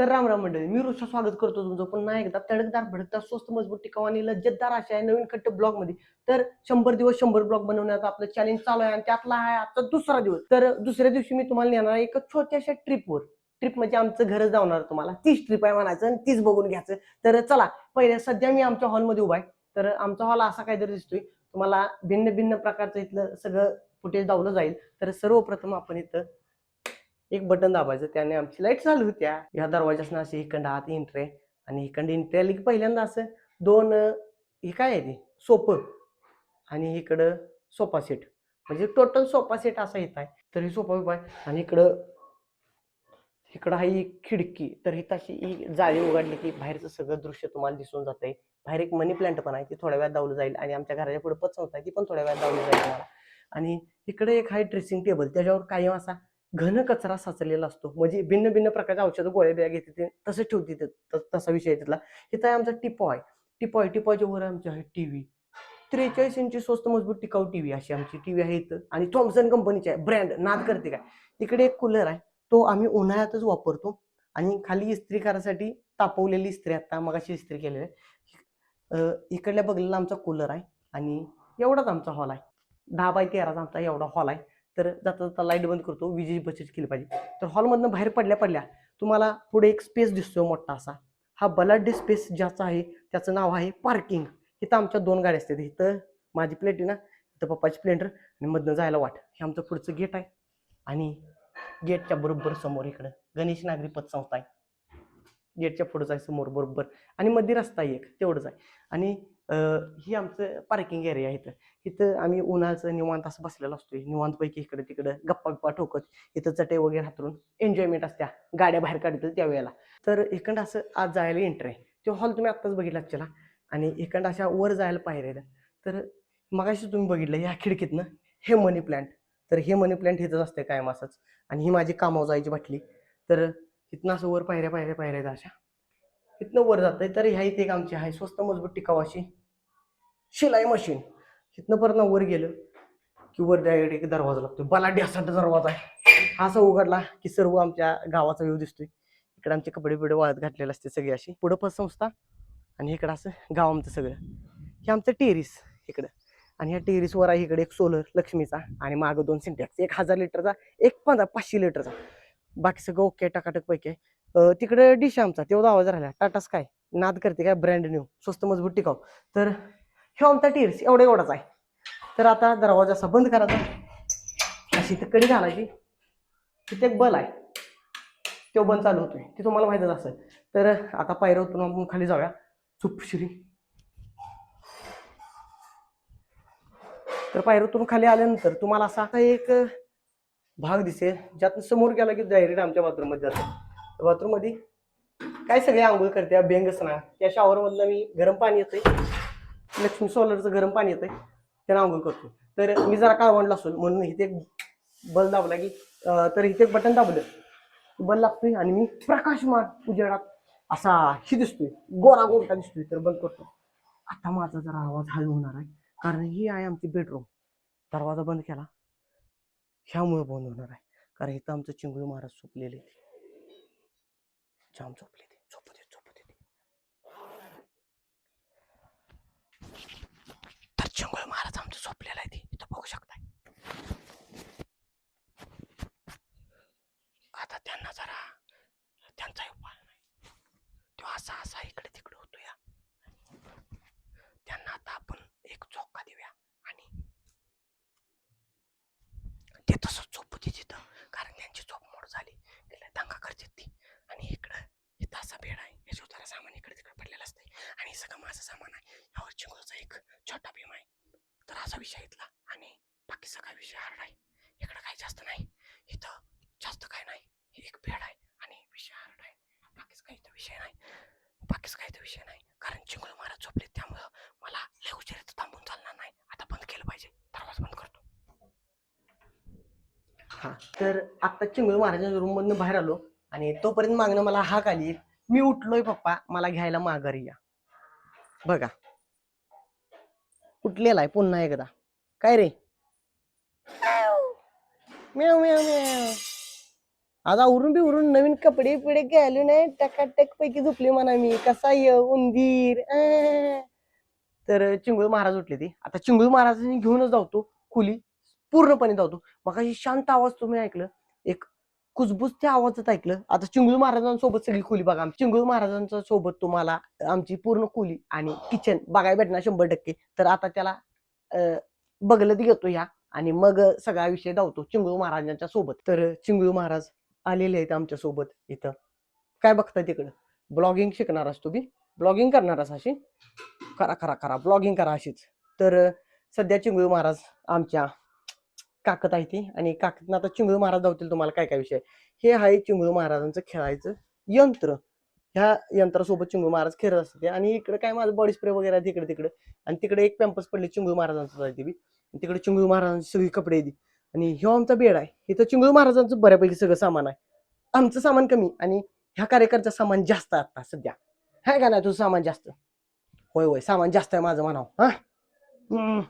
तर राम राम मंडळी, मी ऋषा स्वागत करतो तुमचं पुन्हा एकदा तडकदार भडकदार स्वस्त मजबूत टिकाऊ आणि लज्जतदार अशा आहे नवीन खट्ट ब्लॉग मध्ये. तर 100 दिवस 100 ब्लॉग बनवण्याचं आपलं चॅलेंज चालू आहे आणि त्यातला आहे आजचा दुसरा दिवस. तर दुसऱ्या दिवशी मी तुम्हाला नेणार आहे एक छोट्याशा ट्रिपवर. ट्रिप म्हणजे आमचं घरच जाणार तुम्हाला, तीच ट्रिप आहे म्हणायचं आणि तीच बघून घ्यायचं. तर चला, पहिले सध्या मी आमच्या हॉलमध्ये उभा आहे. तर आमचा हॉल असा काहीतरी दिसतोय तुम्हाला, भिन्न भिन्न प्रकारचं इथलं सगळं फुटेज दावलं जाईल. तर सर्वप्रथम आपण इथं एक बटन दाबायचं, त्याने आमची लाईट चालू होत्या. या दरवाजासनं अशी इकडं आत एंट्री आहे आणि इकडं एंट्री आली की पहिल्यांदा असं दोन हे काय आहे ते सोपं आणि इकडं सोफा सेट, म्हणजे टोटल सोफा सेट असा येत आहे. तर ही सोफा उभा आहे आणि इकडं इकडं आहे एक खिडकी. तर ही तशी जाळी उघडली की बाहेरचं सगळं दृश्य तुम्हाला दिसून जातंय. बाहेर एक मनी प्लांट पण आहे, ती थोड्या वेळात दावलं जाईल आणि आमच्या घराच्या पुढे पचवत आहे, ती पण थोड्या वेळात दावली जाईल तुम्हाला. आणि इकडे एक आहे ड्रेसिंग टेबल, त्याच्यावर कायम असा घन कचरा साचलेला असतो, म्हणजे भिन्न भिन्न प्रकारच्या औषधं गोळ्या बिळ्या घेते ते तसं ठेवते ते, तसा विषय आहे तिथला. इथं आहे आमचा टिपॉय. टिपॉयच्या वर आमच्या आहे टीव्ही. 43 इंची स्वस्त मजबूत टिकाऊ टीव्ही अशी आमची टीव्ही आहे इथं आणि थॉम्सन कंपनीची आहे, ब्रँड नाद करते काय. इकडे एक कूलर आहे, तो आम्ही उन्हाळ्यातच वापरतो आणि खाली इस्त्री करायसाठी तापवलेली इस्त्री, आता मगाशी इस्त्री केलेली आहे. इकडल्या बगलीला आमचा कूलर आहे आणि एवढाच आमचा हॉल आहे. 10x13चा आमचा एवढा हॉल आहे. तर जाता जाता लाईट बंद करतो, विजेची बचत केली पाहिजे. तर हॉलमधनं बाहेर पडल्या तुम्हाला पुढे एक स्पेस दिसतो मोठा असा, हा बलाढ्य स्पेस ज्याचा आहे त्याचं नाव आहे पार्किंग. इथं आमच्या 2 गाड्या असतात, इथं माझी प्लेटिना, इथं पप्पाची स्प्लेंडर आणि मधनं जायला वाट. हे आमचं पुढचं गेट आहे आणि गेटच्या बरोबर समोर इकडं गणेश नागरी पतसंस्था आहे. गेटच्या पुढेच आहे समोर बरोबर आणि मध्ये रस्ता एक तेवढंच आहे. आणि ही आमचं पार्किंग एरिया आहे. इथं इथं आम्ही उन्हाळ्याचं निवांत असं बसलेलो असतोय, निवांतपैकी इकडे तिकडं गप्पा गप्पा ठोकत इथं चटई वगैरे हातरून एन्जॉयमेंट असत्या, गाड्या बाहेर काढतील त्यावेळेला. तर इकडं असं आज जायला एंट्री आहे. तो हॉल तुम्ही आत्ताच बघितला चला. आणि इकडं अशा वर जायला पायऱ्या. तर मगाशी तुम्ही बघितलं या खिडकीतनं हे मनी प्लांट. तर हे मनी प्लांट इथंच असते कायम असंच. आणि ही माझी कामावर जायची बाटली. तर इथनं असं वर पायऱ्या अशा इथनं वर जात आहे. तर ह्या इथे एक आमची आहे स्वस्त मजबूत टिकाऊ अशी शिलाई मशीन. इथनं परत वर गेलं की वर डायरेक्ट एक दरवाजा लागतो, बलाढ्य असा दरवाजा आहे. हा असा उघडला की सर्व आमच्या गावाचा व्ह्यू दिसतोय. इकडे आमचे कपडे बिडे वाळत घातलेले असते सगळी अशी, पुढं पतसंस्था आणि इकडं असं गाव आमचं सगळं. हे आमचं टेरिस इकडं. आणि ह्या टेरिसवर आहे इकडे एक सोलर लक्ष्मीचा आणि मागं 2 सिंटॅक्स, 1000 लिटरचा, एक 500 लिटरचा. बाकी सगळं ओके टकाटक पैकी आहे. तिकडे डिश आमचा तेवढा आवाज राहिला, टाटाच काय नाद करते काय, ब्रँड न्यू स्वस्त मजबूत टिकाऊ. तर हे आमचा टेरिस एवढाच आहे. तर आता दरवाजा असा बंद करायचा, अशी इथं कडी घालायची, तिथे एक बल आहे, तो बल चालू होतोय, ते तुम्हाला माहितच असेल. तर आता पायऱ्या उतरून आपण खाली जाऊया चुपशिरी. तर पायऱ्यातून खाली आल्यानंतर तुम्हाला असा एक भाग दिसेल, ज्यातून समोर गेला की डायरेक्ट आमच्या बाथरूम मध्ये जातो. बाथरूम मध्ये काय सगळे आंघोळ करते, बेंगच ना, त्या शॉवर मधलं मी गरम पाणी येतंय, लक्ष्मी सोलरचं गरम पाणी येतंय, त्यानं आंघोळ करतो. तर मी जरा काळवंडला असेल म्हणून इथे बल दाबला की तर इथे एक बटन दाबलं, बल लागतोय आणि मी प्रकाशमान उजेडात असा ही दिसतोय, गोरा गोरटा दिसतोय. तर बंद करतो. आता माझा जरा आवाज हळू होणार आहे, कारण ही आहे आमची बेडरूम. दरवाजा बंद केला ह्यामुळे बंद होणार आहे, कारण इथं आमचं चिंगळू महाराज झोपलेले, जाम झोपले ते, झोपू दे. तर चिंगळू महाराज आमचं झोपलेलं आहे, ते इथं बघू शकताय. आता त्यांना जरा त्यांचा उपाय नाही, तो असा इकडे तिकडे होतो या. त्यांना आता आपण एक झोका देऊया आणि ते तसंच झोपू दे तिथं, कारण त्यांची झोप मोड झाली, तिला दंगा करते ती. आणि इथं असा बेड आहे, याच्यावर जरा सामान इकडे तिकडे पडलेलं असते आणि सगळं माझं सामान आहे. यावर चिंगूचा एक छोटा भीम आहे. तर असा विषय इथला आणि बाकी सगळा विषय हार्ड आहे. इकडं काही जास्त नाही, इथं जास्त काय नाही, एक बेड आहे आणि विषय हार्ड आहे. बाकीच काही विषय नाही, कारण चिंगळ महाराज झोपले, त्यामुळं मला लय उशीर इथं थांबून चालणार नाही. आता बंद केलं पाहिजे, दरवाजा बंद करतो. हा, तर आता चिंगळ महाराजांच्या रूम मधनं बाहेर आलो आणि तोपर्यंत मागणं मला हाक आली, मी उठलोय पप्पा मला घ्यायला माघारी या. बघा उठलेला आहे पुन्हा एकदा. काय रे, म्याव म्याव म्याव. आज आवरून बी उरून नवीन कपडे पिडे घालून नाही टकाटक पैकी झोपली म्हणा मी कसा ये उंदीर तर चिंगूळ महाराज उठले ती आता चिंगूळ महाराजांनी घेऊनच जातो खोली पूर्णपणे जातो मग अशी शांत आवाज तुम्ही ऐकलं एक कुजबुजत्या आवाजात ऐकलं आता चिंगूळ महाराजांसोबत सगळी खोली बघा चिंगूळ महाराजांच्या सोबत तुम्हाला आमची पूर्ण खोली आणि किचन बघायला भेटणार 100%. तर आता त्याला बघलं ती घेतो ह्या आणि मग सगळा विषय धावतो चिंगूळ महाराजांच्या सोबत तर चिंगूळ महाराज आलेले आहेत आमच्या सोबत इथं काय बघताय तिकडं ब्लॉगिंग शिकणार असतो बी ब्लॉगिंग करणार अशी करा ब्लॉगिंग करा अशीच तर सध्या चिंगूळ महाराज आमच्या काकत आहे ती आणि काकतनं आता चिंगूळ महाराज धावतील तुम्हाला काय काय विषय हे आहे चिंगूळ महाराजांचं खेळायचं यंत्र ह्या यंत्रासोबत चिंगूळ महाराज खेळत असते आणि इकडे काय माझं बॉडी स्प्रे वगैरे आहे तिकडे तिकडे आणि तिकडे एक पॅम्पस पडले चिंगूळ महाराजांचं आहे ती तिकडे चिंगूळ महाराजांची सगळी कपडे येते आणि ह्यो आमचा बेड आहे इथं चिंगूळ महाराजांचं बऱ्यापैकी सगळं सामान आहे आमचं सामान कमी आणि ह्या कार्यकर्त्याचं सामान जास्त आहे आता सध्या हाय का नाही तुझं सामान जास्त होय सामान जास्त आहे माझं म्हणाव हा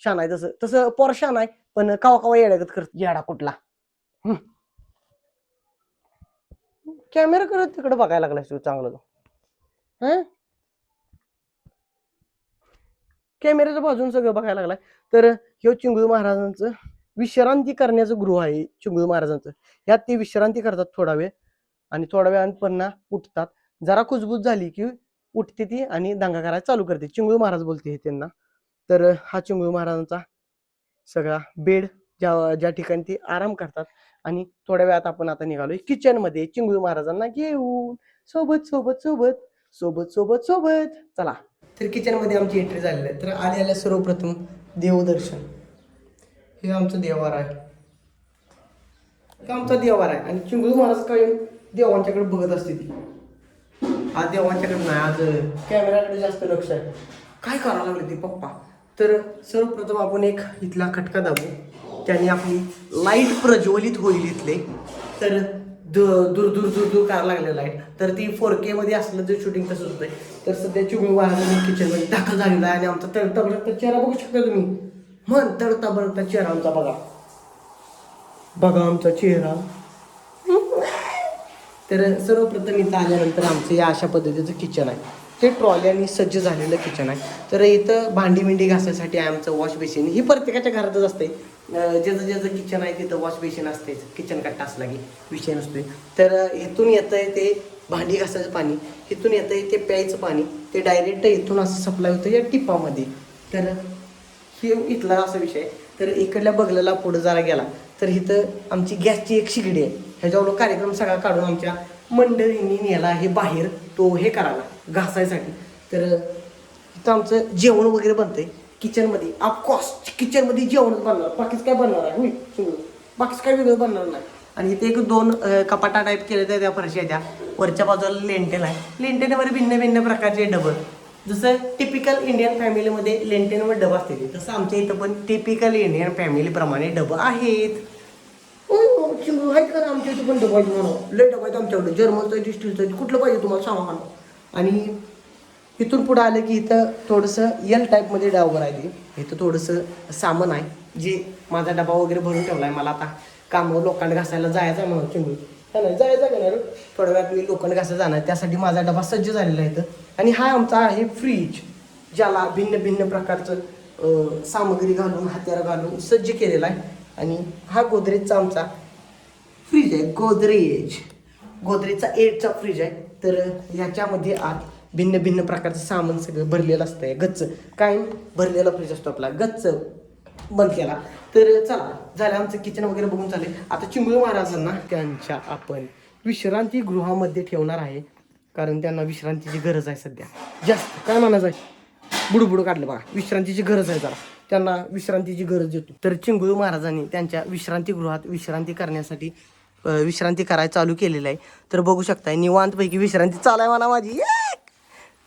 शान आहे तसं तसं पोर शान आहे पण कवा येड्यागत करत येडा कुठला कॅमेरा करत तिकडे बघायला लागलास तू चांगलं हा कॅमेऱ्याच्या बाजून सगळं बघायला लागलाय तर ह्यो चिंगूळ महाराजांचं विश्रांती करण्याचं गृह आहे चिंगूळ महाराजांचं यात ते विश्रांती करतात थोडा वेळ आणि थोड्या वेळानं पुन्हा उठतात जरा कुजबूज झाली की उठते ती आणि दंगा करायला चालू करते चिंगूळ महाराज बोलते हे त्यांना तर हा चिंगूळ महाराजांचा सगळा बेड ज्या ठिकाणी ते आराम करतात आणि थोड्या वेळात आपण आता निघालोय किचन मध्ये चिंगूळ महाराजांना घेऊन सोबत चला तर किचन मध्ये आमची एंट्री झालेली आहे तर आल्या सर्वप्रथम देवदर्शन हे आमचं देवार आहे आमचा देवार आहे आणि चिंगूळ महाराज काय देवांच्याकडे बघत असते ती आज देवांच्याकडे नाही आज कॅमेराकडे जास्त लक्ष आहे काय करायला लागले ते पप्पा तर सर्वप्रथम आपण एक इथला खटका दाबू त्याने आपली लाईट प्रज्वलित होईल इथले तर दूर करायला लागले लाईट तर ती 4K मध्ये असलं जर शूटिंग तसंच होतंय तर सध्या चिंगूळ महाराजांनी किचन मध्ये दाखल झालेला आहे आणि आमचा तडता बळकता चेहरा बघू शकता तुम्ही मन तडता बळकता चेहरा आमचा बघा आमचा चेहरा तर सर्वप्रथम इथं आल्यानंतर आमचं या अशा पद्धतीचं किचन आहे ते ट्रॉल्यानी सज्ज झालेलं किचन आहे तर इथं भांडी मिंडी घासायसाठी आहे आमचं वॉश बेसिन ही प्रत्येकाच्या घरातच असते ज्याचं किचन आहे तिथं वॉश बेसिन असतेच किचन कट्टा असला की विषय नसतोय तर इथून येतंय ते भांडी घासायचं पाणी इथून येतंय ते प्यायचं पाणी ते डायरेक्ट इथून असं सप्लाय होतं या टिपामध्ये तर हे इथला असा विषय तर इकडल्या बगलेला पुढे जरा गेला तर इथं आमची गॅसची एक शिगडी आहे ह्याच्यावर कार्यक्रम सगळा काढून आमच्या मंडळींनी नेला आहे बाहेर तो हे करायला घासायसाठी तर इथं आमचं जेवण वगैरे बनतंय किचनमध्ये ऑफकोर्स किचनमध्ये जेवणच बनणार बाकीच काय बनणार आहे होईल बाकीच काय वेगळं बनणार नाही आणि इथे एक 2 कपाटा टाईप केले तर त्या फरशाच्या वरच्या बाजूला लेंटेन आहे लेंटेनवर भिन्न प्रकारचे डबं जसं टिपिकल इंडियन फॅमिलीमध्ये लेंटेनवर डबं असते तसं आमच्या इथं पण टिपिकल इंडियन फॅमिलीप्रमाणे डबं आहेत आहेत का आमच्या इथं पण डबं आहेत म्हणून लय डबं आहेत आमच्याकडे जर्मनचं स्टीलचं कुठलं पाहिजे तुम्हाला सांगा म्हणून आणि इथून पुढं आलं की इथं थोडंसं एल टाईपमध्ये डाववर आहे इथं थोडंसं सामान आहे जे माझा डबा वगैरे भरून ठेवला आहे मला आता कामावर लोखंड घासायला जायचं आहे म्हणून चिंगूळ हा नाही जायचं का नाही थोड्या वेळात मी लोखंड घासायला जाणार त्यासाठी माझा डबा सज्ज झालेला आहे इथं आणि हा आमचा आहे फ्रीज ज्याला भिन्न प्रकारचं सामग्री घालून हत्यार घालून सज्ज केलेला आहे आणि हा गोदरेजचा आमचा फ्रीज आहे गोदरेजचा 8चा फ्रीज आहे तर याच्यामध्ये आत भिन्न प्रकारचं सामान सगळं भरलेलं असतंय गच्च काय भरलेला फ्रीज असतो आपला गच्च बंद केला तर चला झालं आमचं किचन वगैरे बघून चालेल आता चिंगूळ महाराजांना त्यांच्या आपण विश्रांती गृहामध्ये ठेवणार आहे कारण त्यांना विश्रांतीची गरज आहे सध्या जास्त काय म्हणायचं आहे बुडू काढलं बघा विश्रांतीची गरज आहे जरा त्यांना विश्रांतीची गरज येतो तर चिंगूळ महाराजांनी त्यांच्या विश्रांतीगृहात विश्रांती करण्यासाठी विश्रांती करायला चालू केलेलं आहे तर बघू शकताय निवांतपैकी विश्रांती चालाय म्हणा माझी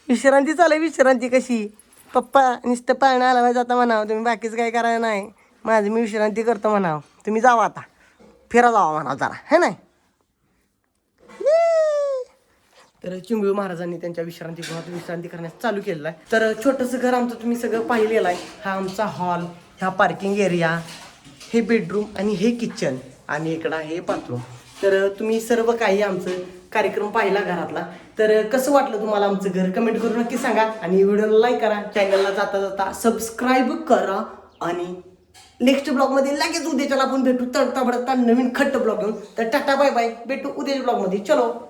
विश्रांती चालाय विश्रांती कशी पप्पा नुसतं पाळणं हलवायला जाता म्हणावं तुम्ही बाकीचं काय करायला नाही माझी मी विश्रांती करतो म्हणावं तुम्ही जावा आता फिरा जावा म्हणावं जरा हे नाही तर चिंगूळ महाराजांनी त्यांच्या विश्रांतीगृहात विश्रांती करण्यास चालू केलेलं आहे तर छोटंसं घर आमचं तुम्ही सगळं पाहिलेलं आहे हा आमचा हॉल ह्या पार्किंग एरिया हे बेडरूम आणि हे किचन आणि इकडं हे बाथरूम तर तुम्ही सर्व काही आमचं कार्यक्रम पाहिला घरातला. तर कसं वाटलं तुम्हाला आमचं घर कमेंट करून नक्की सांगा आणि व्हिडिओला लाईक करा, चॅनलला जाता जाता सबस्क्राईब करा आणि नेक्स्ट ब्लॉगमध्ये लगेच उद्याच्याला आपण भेटू तडता बडता नवीन खट्ट ब्लॉग घेऊन. तर टाटा बाय बाय, भेटू उद्याच्या ब्लॉगमध्ये. चलो.